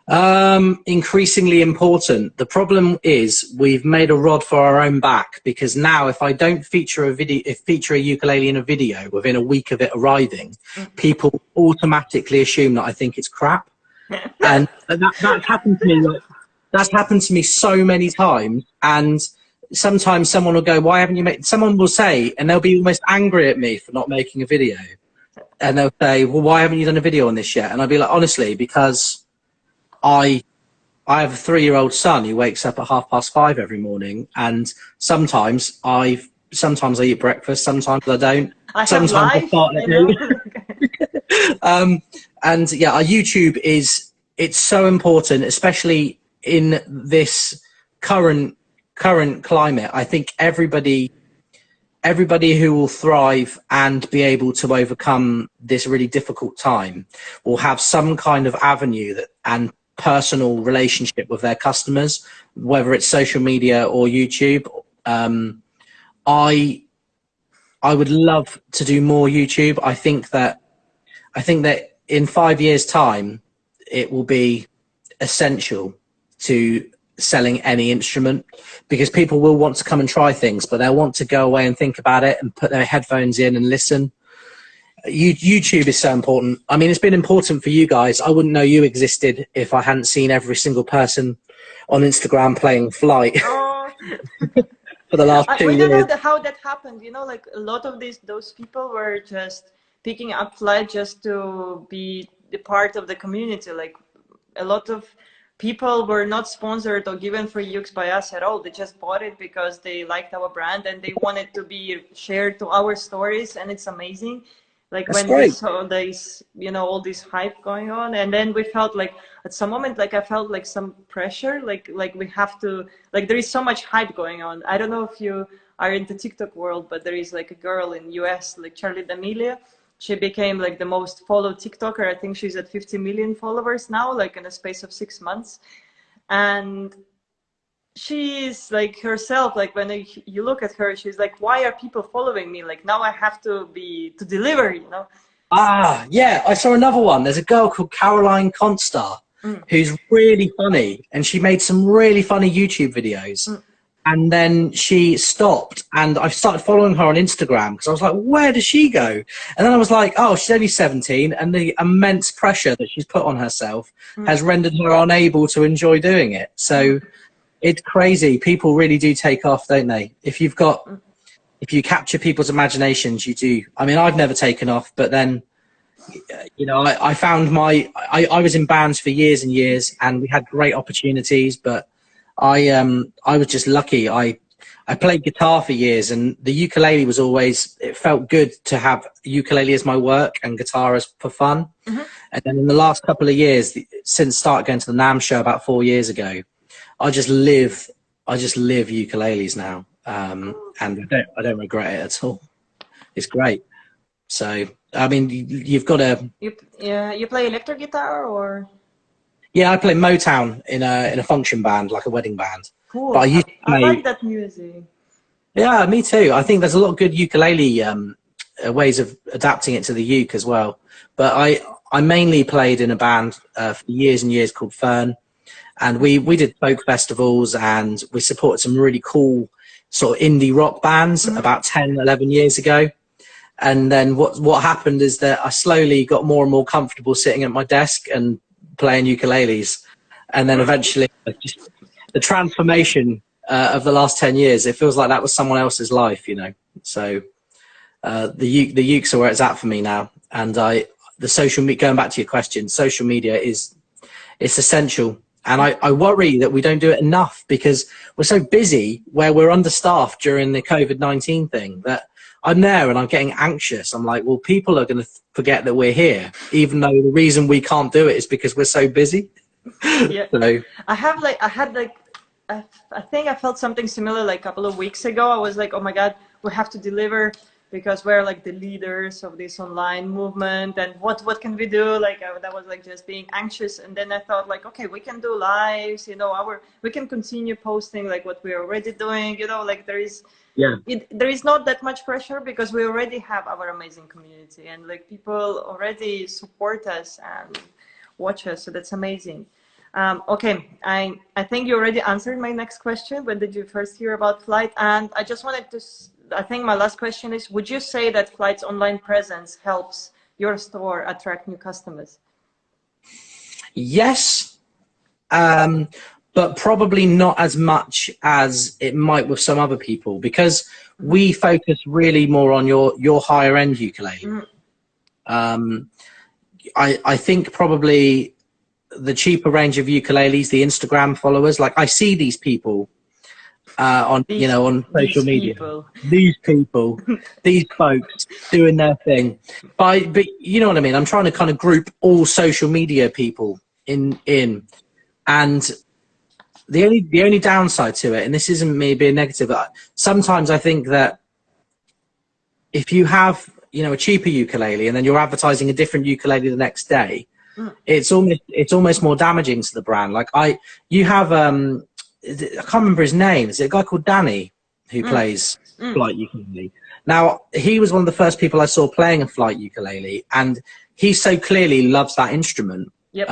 Increasingly important. The problem is we've made a rod for our own back, because now if I don't feature a ukulele in a video within a week of it arriving, people automatically assume that I think it's crap. And that's happened to me. Like, that's happened to me so many times. And sometimes someone will go, "Why haven't you made?" Someone will say, and they'll be almost angry at me for not making a video. And they'll say, "Well, why haven't you done a video on this yet?" And I'll be like, "Honestly, because I have a 3-year-old son who wakes up at 5:30 every morning, and sometimes I eat breakfast, sometimes I don't. I have Sometimes I life, start at you know. 8. And yeah, our YouTube it's so important, especially in this current climate. I think everybody who will thrive and be able to overcome this really difficult time will have some kind of avenue and personal relationship with their customers, whether it's social media or YouTube. I would love to do more YouTube. I think that in 5 years' time, it will be essential to selling any instrument, because people will want to come and try things, but they'll want to go away and think about it and put their headphones in and listen. YouTube is so important. I mean, it's been important for you guys. I wouldn't know you existed if I hadn't seen every single person on Instagram playing Flight Oh. for the last 2 We years. don't know how that happened. You know, like a lot of those people were just picking up Flight just to be the part of the community. Like a lot of people were not sponsored or given free ukes by us at all. They just bought it because they liked our brand and they wanted to be shared to our stories, and it's amazing. Like That's when we great. saw this, you know, all this hype going on, and then we felt like at some moment, like I felt like some pressure, like we have to, like there is so much hype going on. I don't know if you are in the TikTok world, but there is like a girl in US, like Charlie D'Amelio. She became like the most followed TikToker. I think she's at 50 million followers now, like in a space of 6 months. And she's like herself, like when you look at her, she's like, why are people following me? Like now I have to deliver, you know. Ah, yeah, I saw another one. There's a girl called Caroline Constar who's really funny, and she made some really funny YouTube videos. And then she stopped, and I started following her on Instagram because I was like, where does she go? And then I was like, oh, she's only 17, and the immense pressure that she's put on herself has rendered her unable to enjoy doing it. So it's crazy. People really do take off, don't they? If you capture people's imaginations, you do. I mean, I've never taken off, but then, you know, I found I was in bands for years and years, and we had great opportunities, but I was just lucky. I played guitar for years, and the ukulele was always, it felt good to have ukulele as my work and guitar as for fun. And then in the last couple of years, since started going to the NAMM show about 4 years ago, I just live ukuleles now. And I don't regret it at all. It's great. So, I mean, you've got to... You play electric guitar or... Yeah, I play Motown in a function band, like a wedding band. Cool. But I used to play... I like that music. Yeah, me too. I think there's a lot of good ukulele ways of adapting it to the uke as well. But I mainly played in a band for years and years called Fern. And we did folk festivals, and we supported some really cool sort of indie rock bands about 10, 11 years ago. And then what happened is that I slowly got more and more comfortable sitting at my desk and playing ukuleles. And then eventually just the transformation of the last 10 years, it feels like that was someone else's life, you know. So the ukes are where it's at for me now. And the social media, going back to your question, social media it's essential. And I worry that we don't do it enough because we're so busy, where we're understaffed during the COVID-19 thing, that I'm there and I'm getting anxious. I'm like, well, people are going to forget that we're here, even though the reason we can't do it is because we're so busy. Yeah. So, I think I felt something similar like a couple of weeks ago. I was like, oh my God, we have to deliver because we're like the leaders of this online movement, and what can we do? Like that was like just being anxious. And then I thought like, okay, we can do lives, you know, we can continue posting like what we're already doing, you know, like there is not that much pressure because we already have our amazing community, and like people already support us and watch us. So that's amazing. Okay, I think you already answered my next question. When did you first hear about Flight? And I just wanted to, I think my last question is, would you say that Flight's online presence helps your store attract new customers? Yes, but probably not as much as it might with some other people, because we focus really more on your higher end ukulele. I think probably the cheaper range of ukuleles, the Instagram followers, like I see these people on on social media, People. these people, these folks doing their thing. But you know what I mean. I'm trying to kind of group all social media people in, and the only downside to it, and this isn't me being negative, but sometimes I think that if you have a cheaper ukulele and then you're advertising a different ukulele the next day, it's almost more damaging to the brand. Like you have I can't remember his name. Is it a guy called Danny who plays flight ukulele? Now, he was one of the first people I saw playing a flight ukulele, and he so clearly loves that instrument. Yep.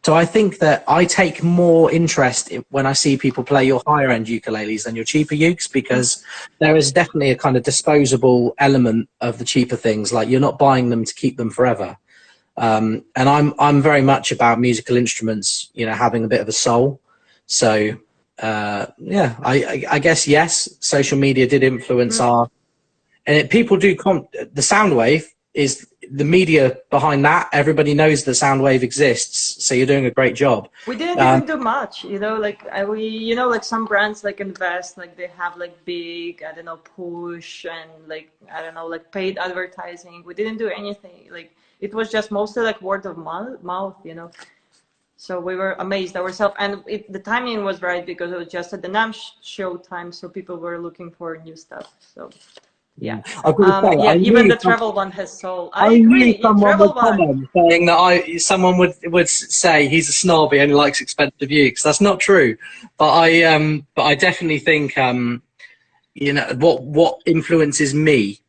So I think that I take more interest when I see people play your higher end ukuleles than your cheaper ukes, because there is definitely a kind of disposable element of the cheaper things. Like, you're not buying them to keep them forever. And I'm very much about musical instruments, having a bit of a soul. So yeah, I guess yes, social media did influence people do the sound wave is the media behind that. Everybody knows the sound wave exists, so you're doing a great job. We didn't even do much, like like some brands like invest, like they have like big, I don't know, push and like, I don't know, like paid advertising. We didn't do anything. Like, it was just mostly like word of mouth. So we were amazed ourselves, and the timing was right because it was just at the NAMM show time, so people were looking for new stuff. So yeah, yeah. Even the travel one has sold. I agree. Someone Travel would comment saying that someone would say he's a snob, he only likes expensive ukes. That's not true, but I definitely think what influences me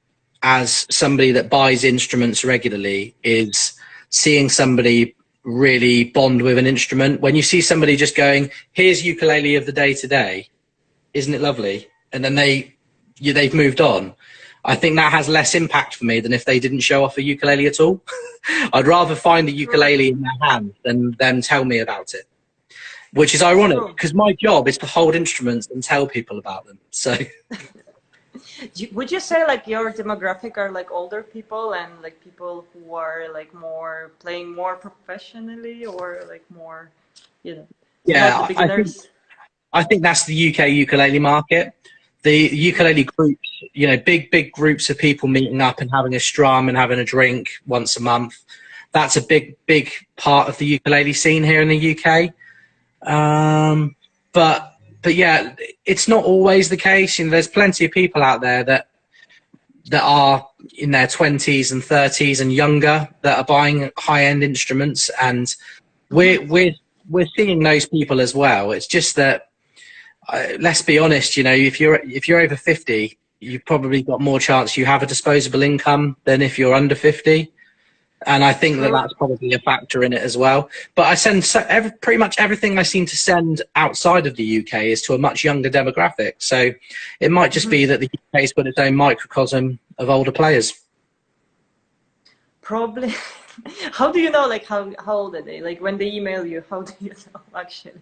as somebody that buys instruments regularly is seeing somebody really bond with an instrument. When you see somebody just going, here's ukulele of the day today, isn't it lovely? And then they've moved on. I think that has less impact for me than if they didn't show off a ukulele at all. I'd rather find a ukulele in their hand than them tell me about it, which is ironic because my job is to hold instruments and tell people about them. So would you say like your demographic are like older people and like people who are like more playing more professionally, or like more, yeah, beginners? I think that's the UK ukulele market. The ukulele groups, big groups of people meeting up and having a strum and having a drink once a month. That's a big part of the ukulele scene here in the UK. But yeah, it's not always the case. There's plenty of people out there that are in their 20s and 30s and younger that are buying high-end instruments, and we're seeing those people as well. It's just that let's be honest, if you're over 50, you've probably got more chance you have a disposable income than if you're under 50. And I think that that's probably a factor in it as well. But I send pretty much everything I seem to send outside of the UK is to a much younger demographic. So it might just be that the UK has got its own microcosm of older players. Probably. How do you know, like, how old are they? Like, when they email you, how do you know, actually?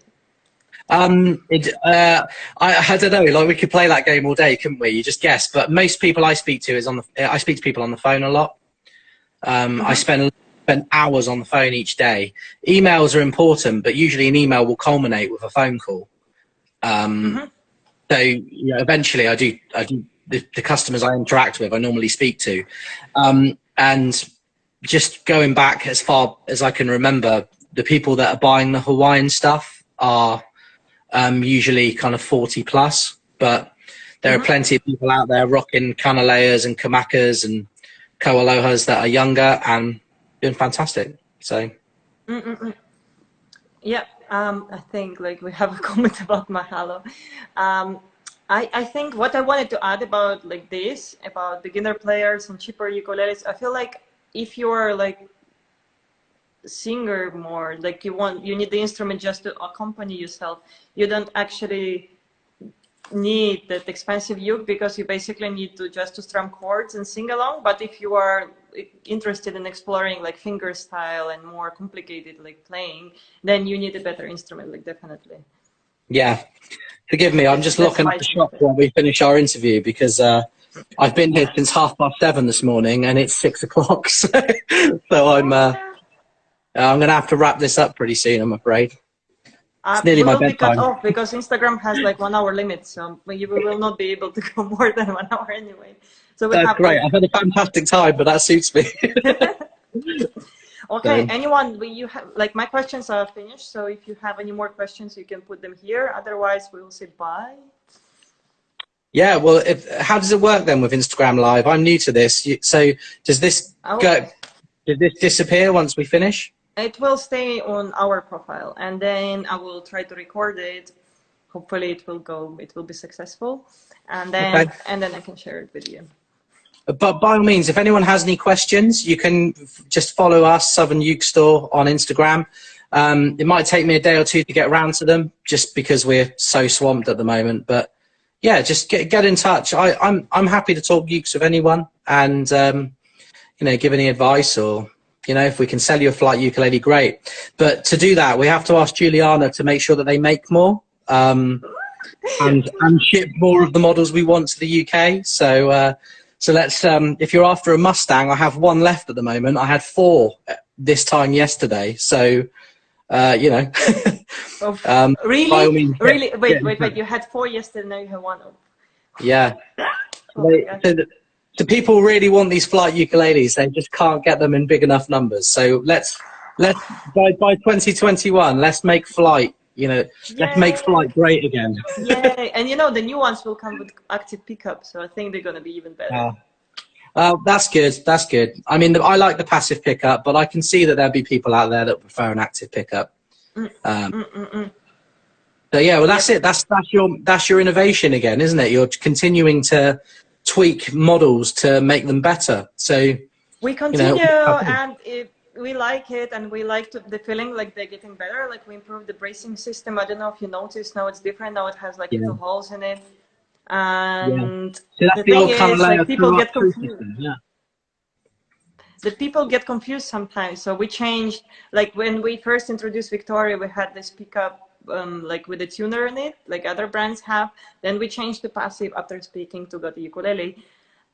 I don't know. Like, we could play that game all day, couldn't we? You just guess. But most people I speak to I speak to people on the phone a lot. I spend hours on the phone each day. Emails are important, but usually an email will culminate with a phone call. So eventually I do the customers I interact with, I normally speak to, and just going back as far as I can remember, the people that are buying the Hawaiian stuff are usually kind of 40 plus, but there are plenty of people out there rocking kanaleas and kamakas and koalohas that are younger and doing fantastic. So yeah, I think like we have a comment about Mahalo. I think what I wanted to add about like this, about beginner players and cheaper ukuleles, I feel like if you're like singer more. Like you need the instrument just to accompany yourself. You don't actually need that expensive uke, because you basically need to just to strum chords and sing along. But if you are interested in exploring like finger style and more complicated like playing, then you need a better instrument, like definitely. Yeah. Forgive me, I'm just That's locking up my the shop suggestion. while we finish our interview, because I've been here since 7:30 this morning and it's 6 o'clock. So I'm going to have to wrap this up pretty soon, I'm afraid. It's nearly We my will be cut bedtime. off because Instagram has like 1 hour limit, so we will not be able to go more than 1 hour anyway. So we That's have great. to. I've had a fantastic time, but that suits me. Okay, So, anyone, you have like my questions are finished. So if you have any more questions, you can put them here. Otherwise, we will say bye. yeah, well, how does it work then with Instagram Live? I'm new to this. So does this Oh, does this disappear once we finish? it will stay on our profile, and then I will try to record it. Hopefully, it will be successful, and Okay. then I can share it with you. But by all means, if anyone has any questions, you can just follow us, Southern Uke Store, on Instagram. It might take me a day or two to get around to them, just because we're so swamped at the moment. But yeah, just get in touch. I'm happy to talk ukes with anyone, and give any advice, or if we can sell you a flight ukulele, great. But to do that, we have to ask Juliana to make sure that they make more. And ship more of the models we want to the UK. So let's, if you're after a Mustang, I have one left at the moment. I had 4 this time yesterday. So, by all Really? means, Really? get Wait. You had 4 yesterday, now you have 1. yeah. Oh my gosh. So people really want these flight ukuleles. They just can't get them in big enough numbers. So let's by 2021, let's make flight. Let's make Yay! flight great again. Yay! And the new ones will come with active pickup, so I think they're gonna be even better. That's good. That's good. I mean, I like the passive pickup, but I can see that there'll be people out there that prefer an active pickup. So yeah, well, that's it. That's your innovation again, isn't it? You're continuing to tweak models to make them better. So We continue, and we like it, and we like the feeling like they're getting better. Like we improved the bracing system. I don't know if you noticed. Now it's different. Now it has like yeah, little holes in it. yeah. And So that's the the thing old kind of is, layer like people through up get through confused. system. Yeah. The people get confused sometimes. So we changed, like when we first introduced Victoria, we had this pickup like with a tuner in it, like other brands have. Then we changed the passive after speaking to got the ukulele.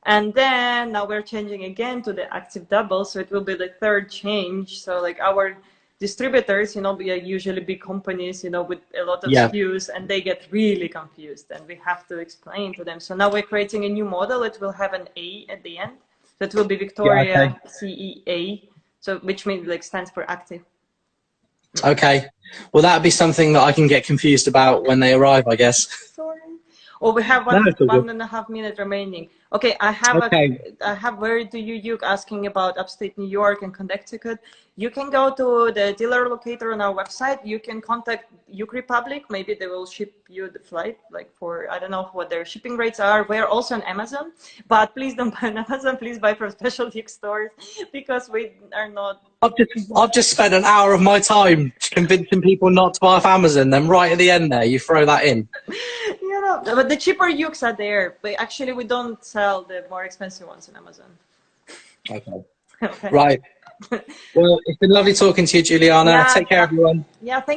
And then now we're changing again to the active double. So it will be the 3rd change. So like our distributors, we are usually big companies, with a lot of Yeah. SKUs, and they get really confused, and we have to explain to them. So now we're creating a new model. It will have an A at the end. That will be Yeah. Okay. Victoria CEA, so which means like stands for active. Okay. Well, that'd be something that I can get confused about when they arrive, I guess. Sorry. Oh, we have No, it's all good. 1.5 minutes remaining. Okay, I have Okay. where do you asking about upstate New York and Connecticut. You can go to the dealer locator on our website. You can contact Uke Republic. Maybe they will ship you the flight, like for, I don't know what their shipping rates are. We're also on Amazon, but please don't buy on Amazon. Please buy from special Uke stores, because we are not. I've just spent an hour of my time convincing people not to buy off Amazon. Then right at the end there, you throw that in. But the cheaper ukes are there. But actually, we don't sell the more expensive ones on Amazon. Okay. Okay. Right. Well, it's been lovely talking to you, Juliana. Yeah, Take care, everyone. yeah. Thank